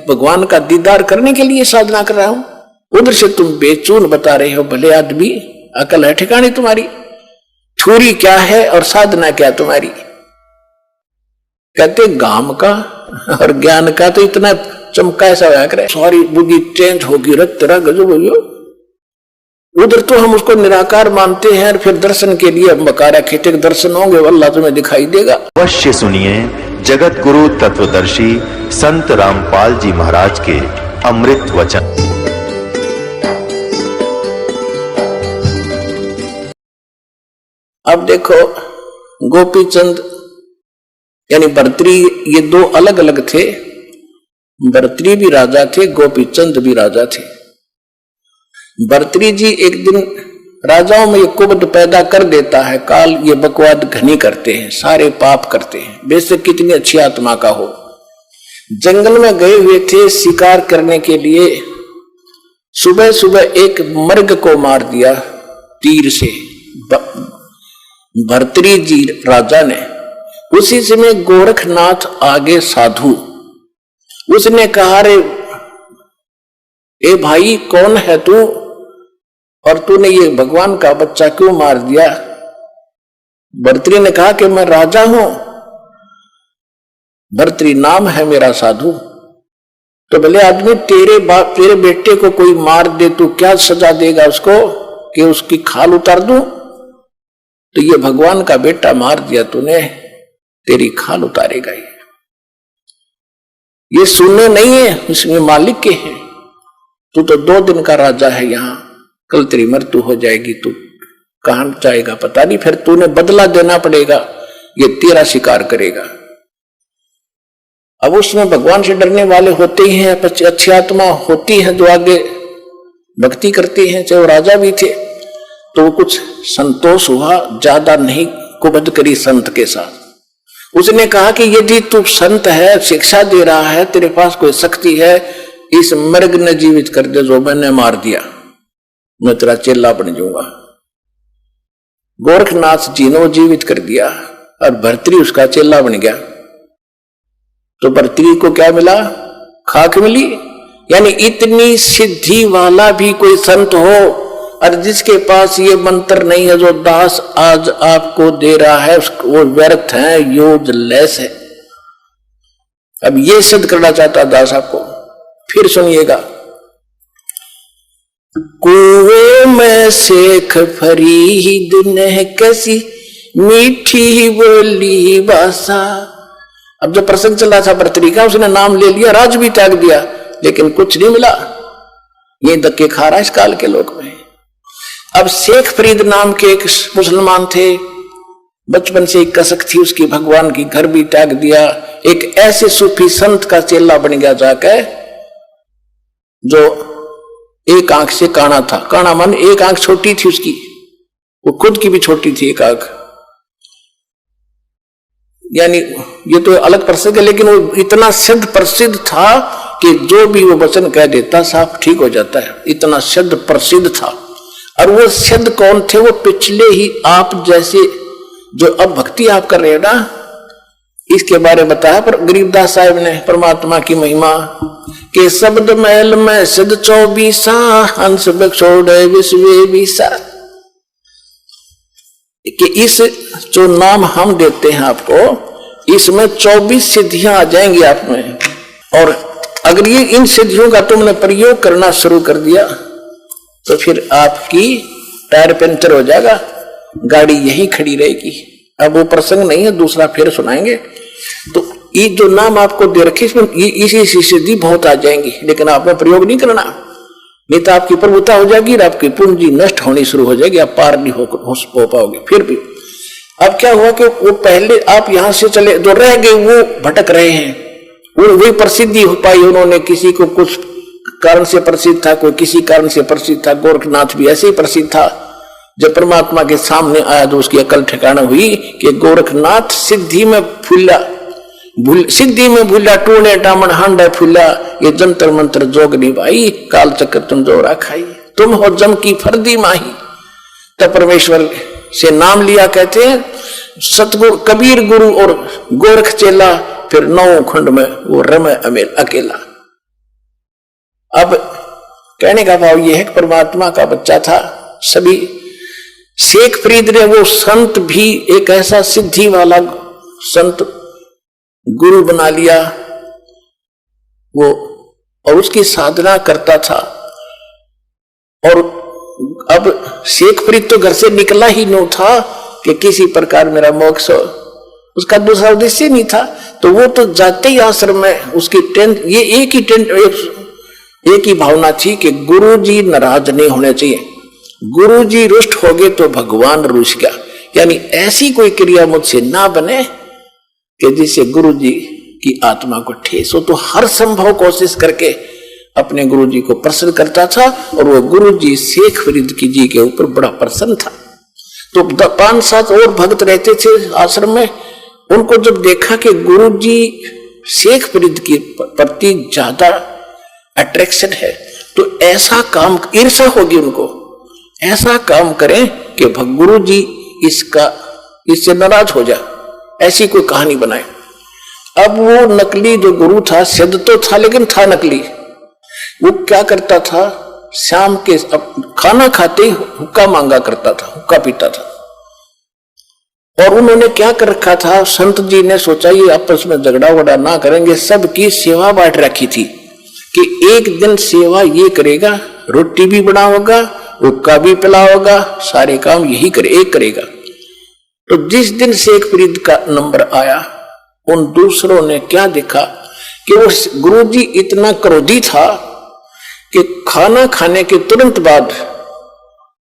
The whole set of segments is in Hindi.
भगवान का दीदार करने के लिए साधना कर रहा हूं, उधर से तुम बेचून बता रहे हो। भले आदमी, अकल है ठिकानी तुम्हारी? छुरी क्या है और साधना क्या तुम्हारी? कहते गाम का और ज्ञान का तो इतना चमका ऐसा होया करे, सारी बुद्धि चेंज होगी, रत तेरा गजब हो गया। उधर तो हम उसको निराकार मानते हैं और फिर दर्शन के लिए मकारा खेते के दर्शन होंगे, अल्लाह तुम्हें दिखाई देगा। अवश्य सुनिए जगत गुरु तत्वदर्शी संत रामपाल जी महाराज के अमृत वचन। अब देखो, गोपीचंद यानी भर्तृ, ये दो अलग अलग थे। भर्तृ भी राजा थे, गोपीचंद भी राजा थे। भर्तृ जी एक दिन राजाओं में ये कुबद पैदा कर देता है, काल ये बकवाद घनी करते हैं, सारे पाप करते हैं, बेशक कितनी अच्छी आत्मा का हो। जंगल में गए हुए थे शिकार करने के लिए, सुबह सुबह एक मर्ग को मार दिया तीर से भर्तृ जी राजा ने। उसी समय गोरखनाथ आगे साधु, उसने कहा, रे ए भाई कौन है तू और तूने ये भगवान का बच्चा क्यों मार दिया? भर्तृ ने कहा कि मैं राजा हूं, भर्तृ नाम है मेरा साधु। तो भले आदमी तेरे बेटे को कोई मार दे, तू क्या सजा देगा उसको कि उसकी खाल उतार दूं? तो ये भगवान का बेटा मार दिया तूने, तेरी खाल उतारेगा। ये सुनने नहीं है, इसमें मालिक के हैं। तू तो 2 दिन का राजा है यहां, कल तेरी मृत्यु हो जाएगी, तू कहां जाएगा पता नहीं, फिर तूने बदला देना पड़ेगा, ये तेरा शिकार करेगा। अब उसमें भगवान से डरने वाले होते ही हैं, अच्छी आत्मा होती है जो आगे भक्ति करती हैं, चाहे वो राजा भी थे। तो कुछ संतोष हुआ, ज्यादा नहीं कुबद करी संत के साथ। उसने कहा कि यदि तू संत है, शिक्षा दे रहा है, तेरे पास कोई शक्ति है, इस मर्ग ने जीवित कर दे जो मैंने मार दिया, मैं तेरा चेला बन जाऊंगा। गोरखनाथ जी ने वो जीवित कर दिया और भर्तृ उसका चेला बन गया। तो भर्तृ को क्या मिला? खाक मिली। यानी इतनी सिद्धि वाला भी कोई संत हो और जिसके पास ये मंत्र नहीं है जो दास आज आपको दे रहा है, वो व्यर्थ है, यूजलेस है। अब ये सिद्ध करना चाहता दास आपको, फिर सुनिएगा। कुएं में शेख फरीद ने कैसी मीठी बोली भाषा। अब जो प्रसंग चल रहा था भर्तृ का, उसने नाम ले लिया, राज भी त्याग दिया, लेकिन कुछ नहीं मिला। ये धक्के खा रहा है इस काल के लोक में। अब शेख फरीद नाम के एक मुसलमान थे, बचपन से एक कसक थी उसकी भगवान की, घर भी त्याग दिया, एक ऐसे सूफी संत का चेला बन गया जाकर जो एक आंख से काना था। काना मन एक आंख छोटी थी उसकी, वो खुद की भी छोटी थी एक आंख। यानी ये तो अलग प्रसंग है, लेकिन वो इतना सिद्ध प्रसिद्ध था कि जो भी वो वचन कह देता साफ ठीक हो जाता है, इतना सिद्ध प्रसिद्ध था। और वो सिद्ध कौन थे? वो पिछले ही आप जैसे जो अब भक्ति आप कर रहे हो ना, इसके बारे में बताया पर गरीबदास साहब ने परमात्मा की महिमा के शब्द महल में सिद्ध 24 हंस बक्षोड़े विश्व विसा। कि इस जो नाम हम देते हैं आपको, इसमें 24 सिद्धियां आ जाएंगी आप में। और अगर ये इन सिद्धियों का तुमने प्रयोग करना शुरू कर दिया तो फिर आपकी टायर पंचर हो जाएगा, गाड़ी यहीं खड़ी रहेगी। अब वो प्रसंग नहीं है, दूसरा फिर सुनाएंगे। तो ये जो नाम आपको दे रखे, इसमें इसी सिद्धि बहुत आ जाएंगी, लेकिन आपने प्रयोग नहीं करना, नहीं तो आपकी प्रभुता हो जाएगी और आपकी पूंजी नष्ट होनी शुरू हो जाएगी, आप पार नहीं हो पाओगे। फिर भी अब क्या हुआ कि वो पहले आप यहां से चले, जो रह गए वो भटक रहे हैं, वही प्रसिद्धि हो पाई। उन्होंने किसी को कुछ कारण से प्रसिद्ध था, कोई किसी कारण से प्रसिद्ध था। गोरखनाथ भी ऐसे ही प्रसिद्ध था। जब परमात्मा के सामने आया तो उसकी अकल ठिकाना हुई कि गोरखनाथ सिद्धि में फूला, सिद्धि में भूला, टूणे टामन हांडा फूला, ये जंतर मंत्र जोग निभाई, काल चक्र तुम जोरा खाई, तुम हो जम की फर्दी माही। तब परमेश्वर से नाम लिया, कहते हैं सतगुरु कबीर गुरु और गोरख चेला, फिर 9 खंड में वो रमे अमेल अकेला। अब कहने का भाव यह है कि परमात्मा का बच्चा था। सभी शेख फरीद ने वो संत भी एक ऐसा सिद्धि वाला संत गुरु बना लिया वो, और उसकी साधना करता था। और अब शेख फरीद तो घर से निकला ही नहीं था कि किसी प्रकार मेरा मोक्ष हो, उसका दूसरा उद्देश्य नहीं था। तो वो तो जाते ही आश्रम में उसकी टेंट, ये एक ही भावना थी कि गुरु जी नाराज नहीं होने चाहिए, गुरु जी रुष्ट हो गए तो भगवान रुष्ट गया, यानी ऐसी कोई क्रिया मुझसे ना बने कि जिससे गुरु जी की आत्मा को ठेस हो। तो हर संभव कोशिश करके अपने गुरु जी को प्रसन्न करता था, और वो गुरु जी शेख फरीद की जी के ऊपर बड़ा प्रसन्न था। तो 5-7 और भक्त रहते थे आश्रम में। उनको जब देखा कि गुरु जी शेख फरीद के प्रति ज्यादा अट्रैक्शन है, तो ऐसा काम, ईर्ष्या होगी उनको, ऐसा काम करें कि गुरु जी इससे नाराज हो जाए, ऐसी कोई कहानी बनाए। अब वो नकली जो गुरु था, सिद्ध तो था लेकिन था नकली। वो क्या करता था, शाम के खाना खाते ही हुक्का मांगा करता था, हुक्का पीता था। और उन्होंने क्या कर रखा था, संत जी ने सोचा ये आपस में झगड़ा वगड़ा ना करेंगे, सबकी सेवा बांट रखी थी कि एक दिन सेवा ये करेगा, रोटी भी बनाओगा, हुक्का भी पिलाओगा, सारे काम यही एक करेगा। तो जिस दिन शेख फरीद का नंबर आया, उन दूसरों ने क्या देखा कि वो गुरुजी इतना क्रोधी था कि खाना खाने के तुरंत बाद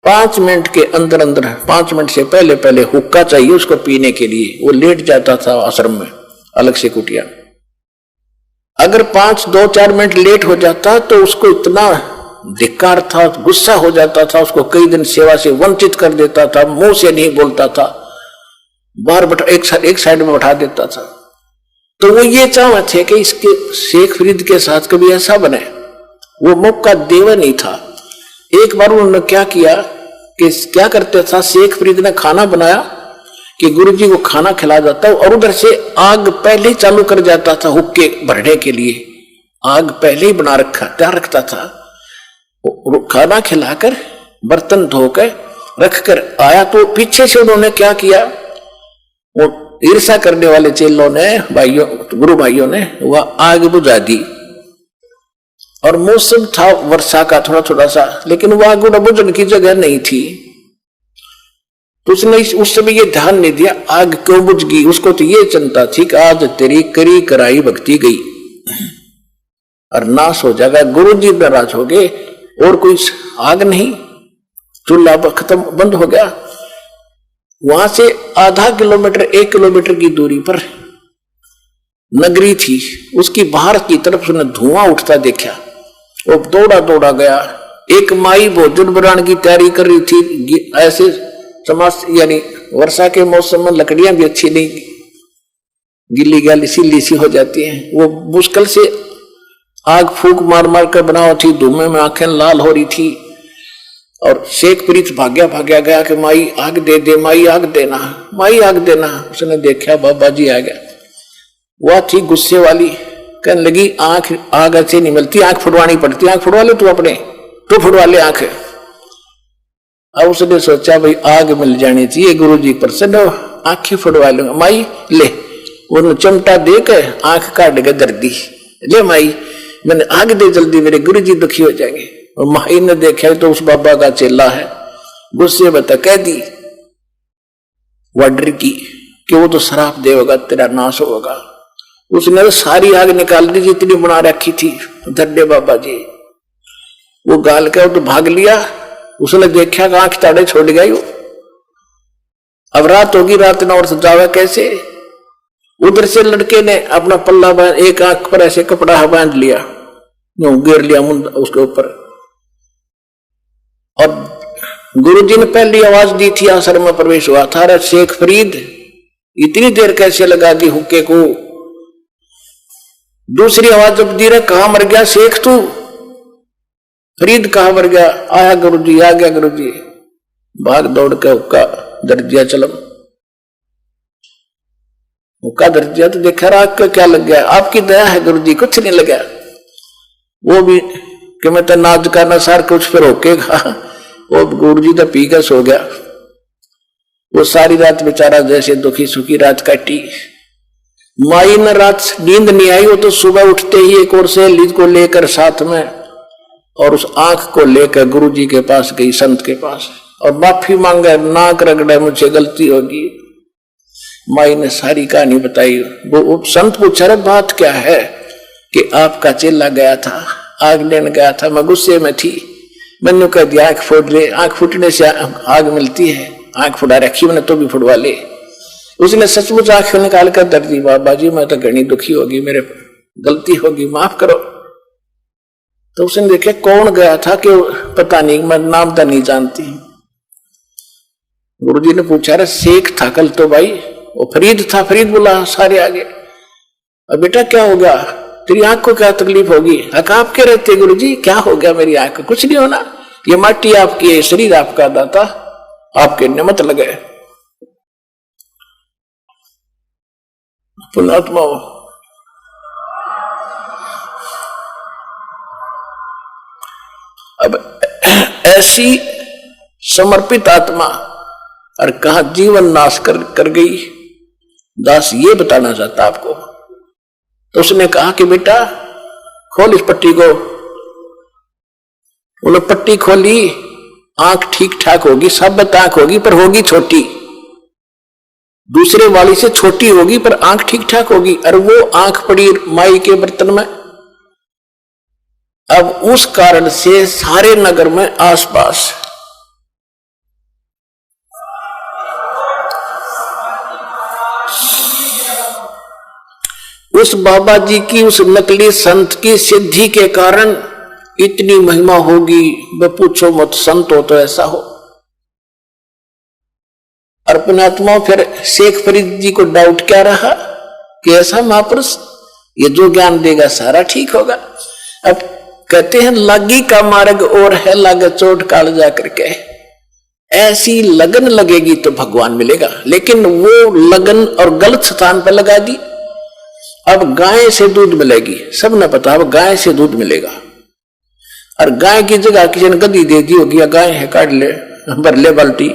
5 मिनट के अंदर 5 मिनट से पहले हुक्का चाहिए उसको पीने के लिए। वो लेट जाता था आश्रम में अलग से कुटिया। अगर 2-4 मिनट लेट हो जाता तो उसको इतना धिक्कार था, गुस्सा हो जाता था, उसको कई दिन सेवा से वंचित कर देता था, मुंह से नहीं बोलता था, बाहर एक साइड में बैठा देता था। तो वो ये चाहते थे कि इसके शेख फरीद के साथ कभी ऐसा बने, वो मौका देवा नहीं था। एक बार उन्होंने क्या किया कि क्या करते था, शेख फरीद ने खाना बनाया कि गुरुजी को खाना खिला जाता, और उधर से आग पहले ही चालू कर जाता था, हुक्के भरने के लिए आग पहले ही बना तैयार रखता था। खाना खिलाकर बर्तन धोकर रखकर आया, तो पीछे से उन्होंने क्या किया, वो ईर्ष्या करने वाले चेलों ने, गुरु भाइयों ने वह आग बुझा दी। और मौसम था वर्षा का थोड़ा सा, लेकिन वह आग बुझने की जगह नहीं थी। तो उसने उस समय ये ध्यान नहीं दिया आग क्यों बुझ गई। उसको तो ये चिंता थी कि आज तेरी करी कराई भक्ति गई और नाश हो जाएगा, गुरु जी नाराज हो गए, और कोई आग नहीं, चूल्हा खत्म, बंद हो गया। वहां से आधा किलोमीटर 1 किलोमीटर की दूरी पर नगरी थी, उसकी बाहर की तरफ उसने धुआं उठता देखा। वो दौड़ा गया। एक माई भोजन बनाने की तैयारी कर रही थी, ऐसे यानी वर्षा के मौसम में लकड़ियां भी अच्छी नहीं, गिल्ली गैली सी हो जाती हैं। वो मुश्किल से आग फूंक मार कर बना थी, धुएं में आंखें लाल हो रही थी। और शेख फरीद भाग्या गया कि माई आग दे दे, माई आग देना, माई आग देना। उसने देखा बाबा जी आ गया। वह थी गुस्से वाली, कहने लगी आग ऐसे नहीं मिलती, आंख फुड़वानी पड़ती, आंख फुड़वा ले तू अपने, तू फुड़वा ले आंख। अब उसने सोचा भाई आग मिल जानी चाहिए, गुरु जी प्रसन्न हो, आंखें फुड़वा लूंगा। माई ले, वो चिमटा देकर आंख काट के दर दी, ले माई मैंने आग दे जल्दी, मेरे गुरु जी दुखी हो जाएंगे। और माई ने देखा तो उस बाबा का चेला है, गुस्से में कह दी वाडर की कि वो तो शराब देगा, तेरा नाश होगा। उसने तो सारी आग निकाल दी जितनी बना रखी थी, धड्डे बाबा जी। वो गाल के तो भाग लिया। उसने देखा कि आंख ताड़े छोड़ गई। अब रात होगी, रात न और जावे कैसे। उधर से लड़के ने अपना पल्ला बांध, एक आंख पर ऐसे कपड़ा बांध लिया, गिर लिया मुंड उसके ऊपर। और गुरुजी ने पहली आवाज दी थी, आश्रम में प्रवेश हुआ था, अरे शेख फरीद इतनी देर कैसे लगा दी हुक्के को। दूसरी आवाज जब दी, रहे कहां मर गया शेख तू, फरीद कहां मर गया। आया गुरुजी, आ गया गुरुजी। भाग दौड़ के हुक्का दर दिया चलम। हुक्का दर दिया तो देखा राग का क्या लग गया, आपकी दया है गुरुजी, कुछ नहीं लगा। वो भी कि मैं तो नाच का नसार कुछ फिर रोकेगा। वो गुरु जी तो पी कर सो गया। वो सारी रात बेचारा जैसे दुखी सुखी रात काटी। माई ने रात नींद नहीं आई। वो तो सुबह उठते ही एक और सहेली को लेकर साथ में और उस आंख को लेकर गुरु जी के पास गई, संत के पास, और माफी मांगे, नाक रगड़े, मुझे गलती होगी। माई ने सारी कहानी बताई। वो संत पूछा, रे बात क्या है? कि आपका चेला गया था, आग लेने गया था, मैं गुस्से में थी, मैंने कह दिया आंख फोड़ ले। आंख फूटने से आग मिलती है, आंख फुड़ा रखी मैंने तो भी फुड़वा ले। उसने सचमुच आंख निकाल कर दर दी। बाबा जी मैं तो घनी दुखी होगी, मेरे गलती होगी, माफ करो। तो उसने देखे कौन गया था कि पता नहीं, मैं नाम तो नहीं जानती। गुरुजी ने पूछा, रे शेख था कल तो भाई। वो फरीद था। फरीद बोला सारे आगे, अब बेटा क्या हो गया, तेरी आंख को क्या तकलीफ होगी? आप के रहते गुरुजी, क्या हो गया मेरी आंख को? कुछ नहीं होना, ये माटी आपकी है, शरीर आपका दाता, आपके निमित्त लगे। पुण्यात्मा अब ऐसी समर्पित आत्मा और कहा जीवन नाश कर गई। दास ये बताना चाहता आपको। तो उसने कहा कि बेटा खोल इस पट्टी को। उन्होंने पट्टी खोली, आंख ठीक ठाक होगी, साबित आंख होगी, पर होगी छोटी, दूसरे वाली से छोटी होगी, पर आंख ठीक ठाक होगी। और वो आंख पड़ी माई के बर्तन में। अब उस कारण से सारे नगर में आसपास उस बाबा जी की, उस नकली संत की सिद्धि के कारण इतनी महिमा होगी, वह पूछो मत। संत हो तो ऐसा हो। और पुण्यात्मा फिर शेख फरीद जी को डाउट क्या रहा कि ऐसा महापुरुष ये जो ज्ञान देगा सारा ठीक होगा। अब कहते हैं लागी का मार्ग और है, लागे चोट काल जा करके। ऐसी लगन लगेगी तो भगवान मिलेगा, लेकिन वो लगन और गलत स्थान पर लगा दी। अब गाय से दूध मिलेगी, सब ने पता, अब गाय से दूध मिलेगा। और गाय की जगह किसी ने गद्दी दे दी होगी, या गाय है काट ले, भर ले बाल्टी।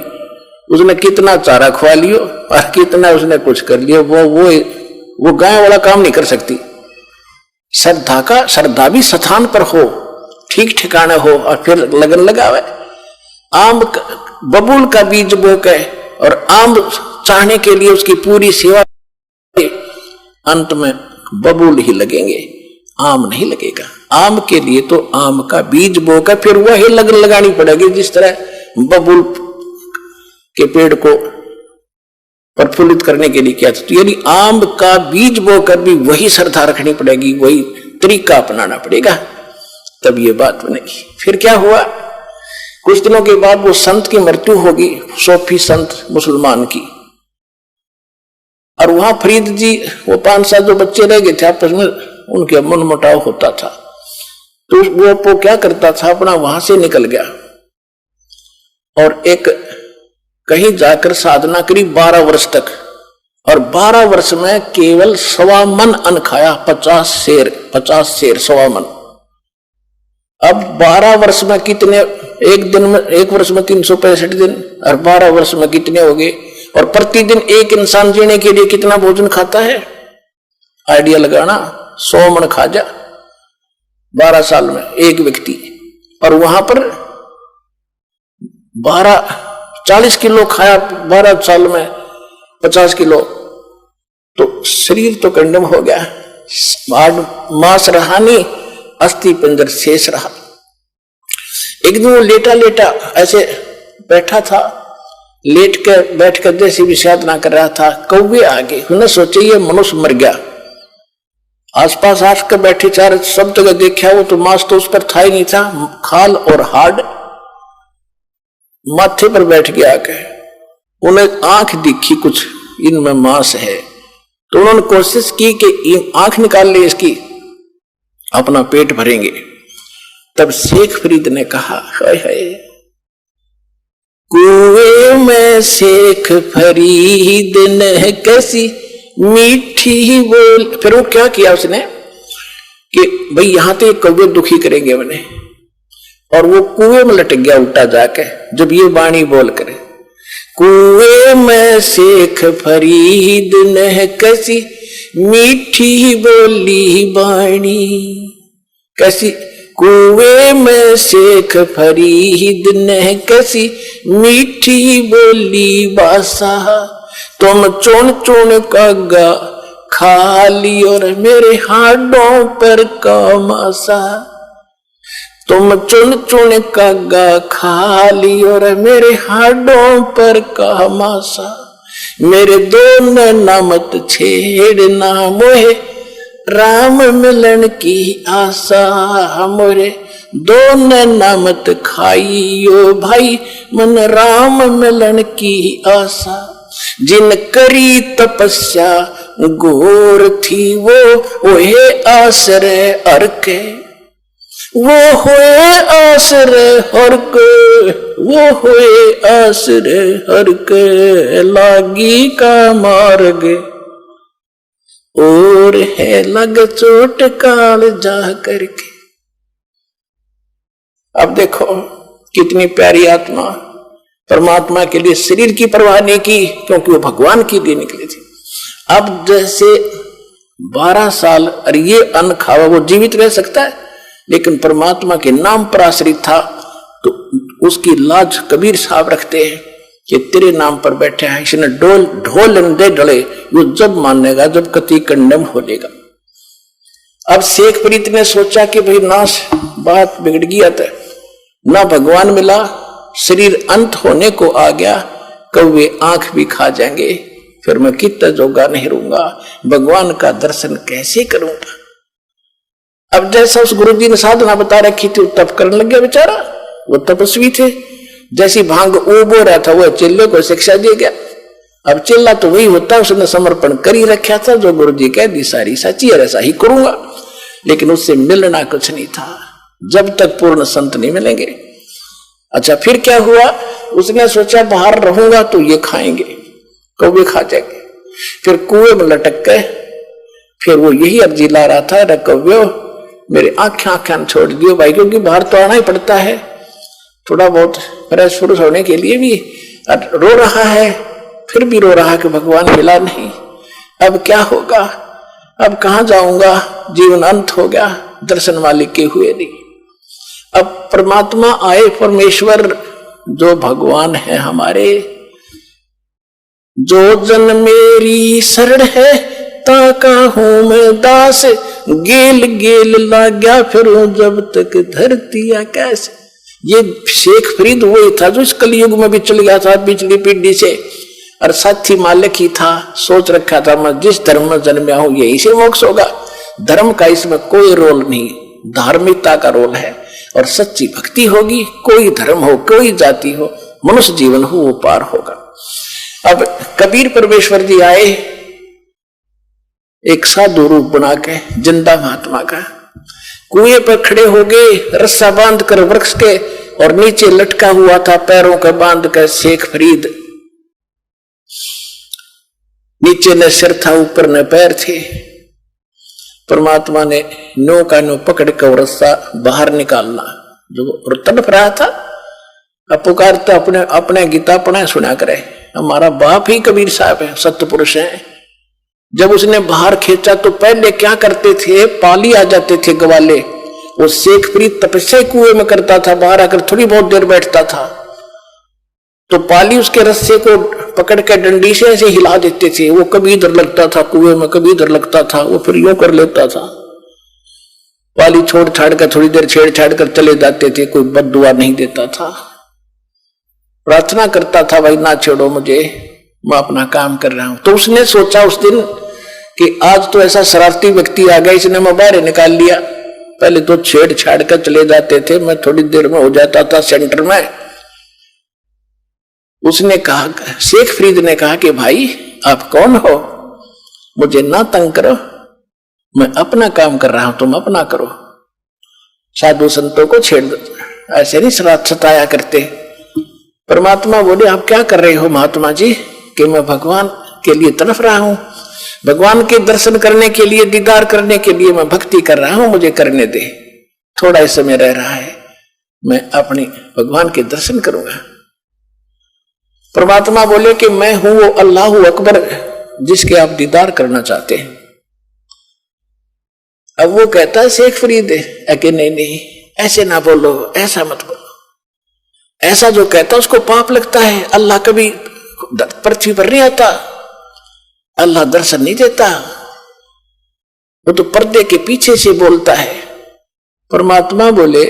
उसने कितना चारा खुआ लियो और कितना उसने कुछ कर लिया, वो गाय वाला काम नहीं कर सकती। श्रद्धा भी स्थान पर हो, ठीक ठिकाने हो, और फिर लगन लगावे। आम बबूल का बीज बोके और आम चाहने के लिए उसकी पूरी सेवा, अंत में बबूल ही लगेंगे, आम नहीं लगेगा। आम के लिए तो आम का बीज बोकर फिर वही लगन लगानी पड़ेगी, जिस तरह बबूल के पेड़ को प्रफुल्लित करने के लिए किया था। तो यानी आम का बीज बोकर भी वही श्रद्धा रखनी पड़ेगी, वही तरीका अपनाना पड़ेगा, तब ये बात बनेगी। फिर क्या हुआ, कुछ दिनों के बाद वो संत की मृत्यु होगी, सूफी संत मुसलमान की। और वहां फरीद जी, वो 5-7 जो बच्चे रह गए थे आपस में, उनके मन मुटाव होता था। तो वो क्या करता था, अपना वहां से निकल गया और एक कहीं जाकर साधना करी 12 वर्ष तक। और 12 वर्ष में केवल 1.25 मन अन्न खाया, 50 शेर 1.25 मन। अब 12 वर्ष में कितने, एक वर्ष में 365 दिन, और 12 वर्ष में कितने हो गए? और प्रतिदिन एक इंसान जीने के लिए कितना भोजन खाता है? आइडिया लगाना, 100 मन खा जा 12 साल में एक व्यक्ति। और वहां पर 40 किलो खाया 12 साल में, 50 किलो, तो शरीर तो कंडम हो गया। मांस रहा नहीं, अस्थि पंजर शेष रहा। एक दिन वो लेटा ऐसे बैठा था, बैठ कर जैसे भी साधना कर रहा था, कौवे आगे। उन्हें सोचे ये मनुष्य मर गया। आसपास आकर बैठे चार सब जगह देखा, वो तो मांस तो उस पर था ही नहीं था, खाल और हाड माथे पर बैठ गया। उन्हें आंख दिखी कुछ इनमें मांस है, तो उन्होंने कोशिश की कि आंख निकाल ले इसकी, अपना पेट भरेंगे। तब शेख फरीद ने कहा, हाय हाय, कुएं में शेख फरीद ने कैसी मीठी बोल। फिर वो क्या किया उसने कि भाई यहां तो कौवे दुखी करेंगे मैंने, और वो कुएं में लटक गया उल्टा जाके। जब ये वाणी बोल करे, कुएं में शेख फरीद ने कैसी मीठी बोली बाणी, कैसी कुएं में शेख फरीद ने कैसी मीठी बोली बासा, तुम चुन चुन कागा खा ली और मेरे हाडों पर कामासा, तुम चुन चुन कागा खा ली और मेरे हाडों पर कामासा, मेरे दो नैना मत छेड़ना मोहे राम मिलन की आशा, मोरे दो नैना मत खाइयो भाई मन राम मिलन की आशा, जिन करी तपस्या घोर थी वो ओहे आश्रय हर के, वो होए आश्रय हर के, वो होए आश्रय हर के, लागी का मार्ग और है लग चोट काल जा करके। अब देखो कितनी प्यारी आत्मा परमात्मा के लिए शरीर की परवाह नहीं की, क्योंकि वो भगवान के लिए निकली थी। अब जैसे 12 साल और ये अन्न खावा वो जीवित रह सकता है, लेकिन परमात्मा के नाम पर आश्रित था, तो उसकी लाज कबीर साहब रखते हैं कि तेरे नाम पर बैठे हैं, इसने ढोल दे डले, वो जब मानेगा जब कति कंडम हो लेगा। अब शेख फरीद ने सोचा कि भाई नाश बात बिगड़ गया था, ना भगवान मिला, शरीर अंत होने को आ गया, कौवे आंख भी खा जाएंगे, फिर मैं कितना जोगा नहीं रहूंगा, भगवान का दर्शन कैसे करूंगा। अब जैसा उस गुरु जी ने साधना बता रखी थी, तप करने लग गया बेचारा, वो तपस्वी थे। जैसी भांग उबो रहा था, वह चिल्ले को शिक्षा दे गया। अब चिल्ला तो वही होता, उसने समर्पण कर ही रखा था, जो गुरु जी कह दी सारी सच्ची है, ऐसा ही करूंगा। लेकिन उससे मिलना कुछ नहीं था, जब तक पूर्ण संत नहीं मिलेंगे। अच्छा फिर क्या हुआ, उसने सोचा बाहर रहूंगा तो ये खाएंगे, कौवे खा जाएंगे। फिर कुएं में लटक गए, फिर वो यही अर्जी ला रहा था, रे कौवे मेरे आंखें छोड़ दियो भाई, क्योंकि बाहर तो आना ही पड़ता है, थोड़ा बहुत फ्रेश फ्रूश होने के लिए भी। रो रहा है, फिर भी रो रहा कि भगवान मिला नहीं, अब क्या होगा, अब कहां जाऊंगा, जीवन अंत हो गया, दर्शन मालिक के हुए नहीं। अब परमात्मा आए, परमेश्वर जो भगवान है हमारे, जो जन मेरी शरण है ताका हूं मैं दास, गेल गेल लाग्या फिरूं जब तक धरती आकाश। ये शेख फरीद वही था जो इस कलयुग में भी चल गया था पिछली पीढ़ी से, और साथी मालिक ही था, सोच रखा था मैं जिस धर्म में जन्मा हूं यही से मोक्ष होगा। धर्म का इसमें कोई रोल नहीं, धार्मिकता का रोल है, और सच्ची भक्ति होगी, कोई धर्म हो कोई जाति हो, मनुष्य जीवन हो वो पार होगा। अब कबीर परमेश्वर जी आए एक साधु रूप बना के, जिंदा महात्मा का, कुएं पर खड़े हो गए, रस्सा बांध कर वृक्ष के, और नीचे लटका हुआ था पैरों के बांध कर शेख फरीद। नीचे न सिर था, ऊपर न पैर थे। परमात्मा ने नो का नो पकड़ कर रस्सा बाहर निकालना, जो तड़प रहा था। अब पुकारता अपने अपने गीता पढ़ा सुना करे, हमारा बाप ही कबीर साहब है, सत्य पुरुष है। जब उसने बाहर खींचा तो पहले क्या करते थे, पाली आ जाते थे ग्वाले, वो शेख फरीद तपस्या कुएं में करता था, बाहर आकर थोड़ी बहुत देर बैठता था, तो पाली उसके रस्से को पकड़ के डंडी से ऐसे हिला देते थे। वो कभी इधर लगता था कुएं में, कभी इधर लगता था, वो फिर यूं कर लेता था। पाली छोड़ छाड़ कर थोड़ी देर छेड़ छाड़ कर चले जाते थे, कोई बद्दुआ नहीं देता था। प्रार्थना करता था, भाई ना छेड़ो मुझे, मैं अपना काम कर रहा हूं। तो उसने सोचा उस दिन कि आज तो ऐसा शरारती व्यक्ति आ गया, इसने मैं बाहर निकाल लिया। पहले तो छेड़ छाड़ कर चले जाते थे, मैं थोड़ी देर में हो जाता था सेंटर में। उसने कहा, शेख फरीद ने कहा कि भाई आप कौन हो, मुझे ना तंग करो, मैं अपना काम कर रहा हूं, तुम अपना करो। साधु संतों को छेड़ दो, ऐसे नहीं सताया करते। परमात्मा बोले, आप क्या कर रहे हो महात्मा जी? कि मैं भगवान के लिए तड़प रहा हूं, भगवान के दर्शन करने के लिए, दीदार करने के लिए मैं भक्ति कर रहा हूं, मुझे करने दे, थोड़ा ही समय रह रहा है। मैं अपनी भगवान के दर्शन करूंगा। परमात्मा बोले कि मैं हूं वो अल्लाह अकबर जिसके आप दीदार करना चाहते हैं। अब वो कहता है शेख फरीद है कि नहीं ऐसे ना बोलो, ऐसा मत बोलो। ऐसा जो कहता उसको पाप लगता है। अल्लाह कभी पृथ्वी पर नहीं आता, अल्लाह दर्शन नहीं देता, वो तो पर्दे के पीछे से बोलता है। परमात्मा बोले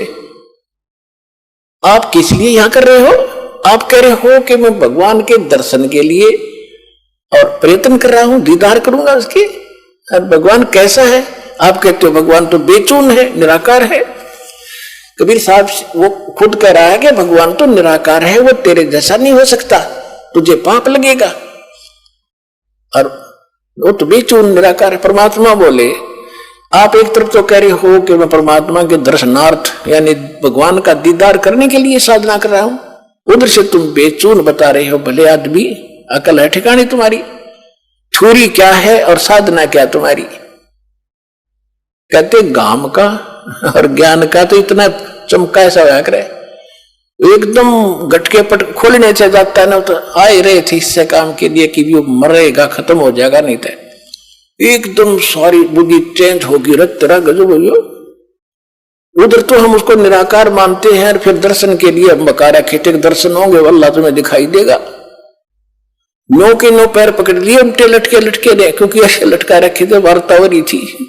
आप किस लिए यहां कर रहे हो? आप कह रहे हो कि मैं भगवान के दर्शन के लिए और प्रयत्न कर रहा हूं, दीदार करूंगा उसके। और भगवान कैसा है? आप कहते हो भगवान तो बेचून है, निराकार है। कबीर साहब वो खुद कह रहा है कि भगवान तो निराकार है, वो तेरे जैसा नहीं हो सकता, तुझे पाप लगेगा। और वो तो बेचून निराकार है। परमात्मा बोले आप एक तरफ तो कह रहे हो कि मैं परमात्मा के दर्शनार्थ यानी भगवान का दीदार करने के लिए साधना कर रहा हूं, उधर से तुम बेचून बता रहे हो। भले आदमी, अकल है ठिकानी तुम्हारी? छुरी क्या है और साधना क्या तुम्हारी? कहते गाम का और ज्ञान का तो इतना चमका ऐसा होया करे, एकदम गटके पट खोलने से जाता है ना, तो आए रहे थे इससे काम के लिए कि वो मरेगा, खत्म हो जाएगा, नहीं तो एकदम सारी बुद्धि चेंज होगी, रख तेरा गजब हो। उधर तो हम उसको निराकार मानते हैं और फिर दर्शन के लिए बकारा खेते के दर्शन होंगे, अल्लाह तुम्हें दिखाई देगा। नो के नो पैर पकड़ लिए, उल्टे लटके लटके रहे, क्योंकि ऐसे लटका रखे थे, वार्ता हो रही थी।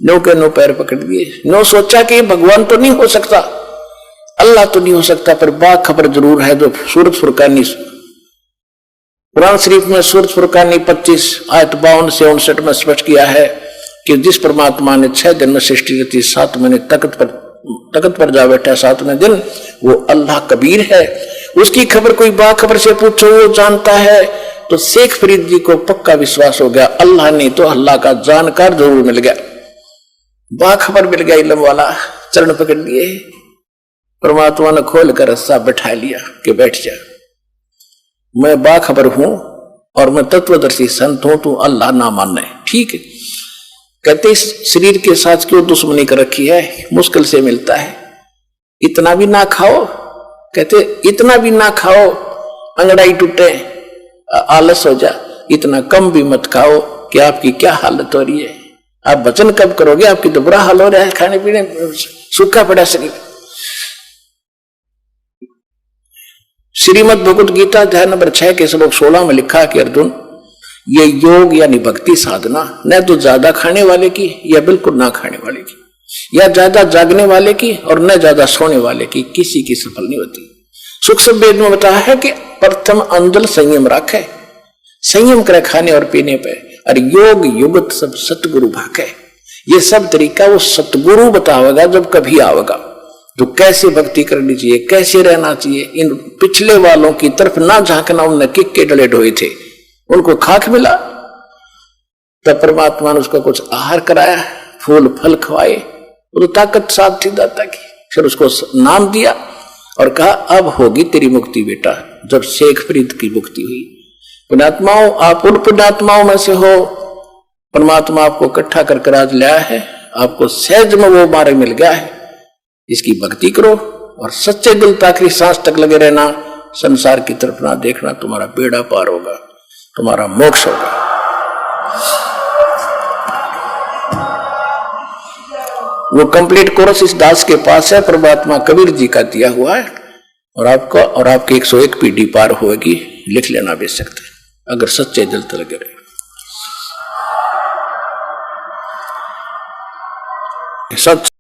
नो के नो पैर पकड़ लिए, नो सोचा कि भगवान तो नहीं हो सकता, अल्लाह तो नहीं हो सकता, पर बात खबर जरूर है जो सूरत फुरकानी कुरान शरीफ में सूरत फुरकानी 25 आयत 52 से 59 में स्पष्ट किया है कि जिस परमात्मा ने 6 दिन में सृष्टि रची, 7 महीने तख्त पर जा बैठा 7वें दिन, वो अल्लाह कबीर है। उसकी खबर कोई बाखबर से पूछो, वो जानता है। तो शेख फरीद जी को पक्का विश्वास हो गया, अल्लाह नहीं तो अल्लाह का जानकार जरूर मिल गया, बाखबर मिल गया, इल्म वाला। चरण पकड़ लिए, परमात्मा ने खोल कर रस्सा बैठा लिया कि बैठ जा, मैं बाखबर हूं और मैं तत्वदर्शी संत हूं, तू अल्लाह ना मानना है, ठीक है। कहते इस शरीर के साथ क्यों दुश्मनी कर रखी है, मुश्किल से मिलता है, इतना भी ना खाओ। कहते इतना भी ना खाओ अंगड़ाई टूटे, आलस हो जा, इतना कम भी मत खाओ कि आपकी क्या हालत हो रही है। आप वचन कब करोगे, आपकी तो बुरा हाल हो रहा है, खाने पीने सूखा पड़ा शरीर। श्रीमद् भगवत गीता अध्याय नंबर 6 के श्लोक 16 में लिखा कि अर्जुन, ये योग यानी भक्ति साधना न तो ज्यादा खाने वाले की या बिल्कुल ना खाने वाले की, या ज्यादा जागने वाले की और न ज्यादा सोने वाले की, किसी की सफल नहीं होती। सूक्ष्म वेद में बताया है कि प्रथम अंदल संयम रखे, संयम करे खाने और पीने पे, और योग युगत सब सतगुरु भाखे। ये सब तरीका वो सतगुरु बतावेगा जब कभी आवेगा, तो कैसे भक्ति करनी चाहिए, कैसे रहना चाहिए। इन पिछले वालों की तरफ ना झांकना, उनने किक के डले ढोए थे, उनको खाक मिला, तब परमात्मा ने उसको कुछ आहार कराया, फूल फल खवाए, वो तो ताकत साथ थी दाता की। फिर उसको नाम दिया और कहा अब होगी तेरी मुक्ति बेटा। जब शेख फरीद की मुक्ति हुई, पुण्यात्माओं आप उन पुण्यात्माओं में से हो, परमात्मा आपको इकट्ठा कर आज लाया है, आपको सहज में वो मार्ग मिल गया है। इसकी भक्ति करो और सच्चे दिल आखिरी सांस तक लगे रहना, संसार की तरफ ना देखना, तुम्हारा बेड़ा पार होगा, तुम्हारा मोक्ष होगा। वो कंप्लीट कोर्स इस दास के पास है, परमात्मा कबीर जी का दिया हुआ है, और आपका और आपकी 101 पीढ़ी पार होगी, लिख लेना बेच सकते अगर सच्चे दिल तक लगे रहे। सच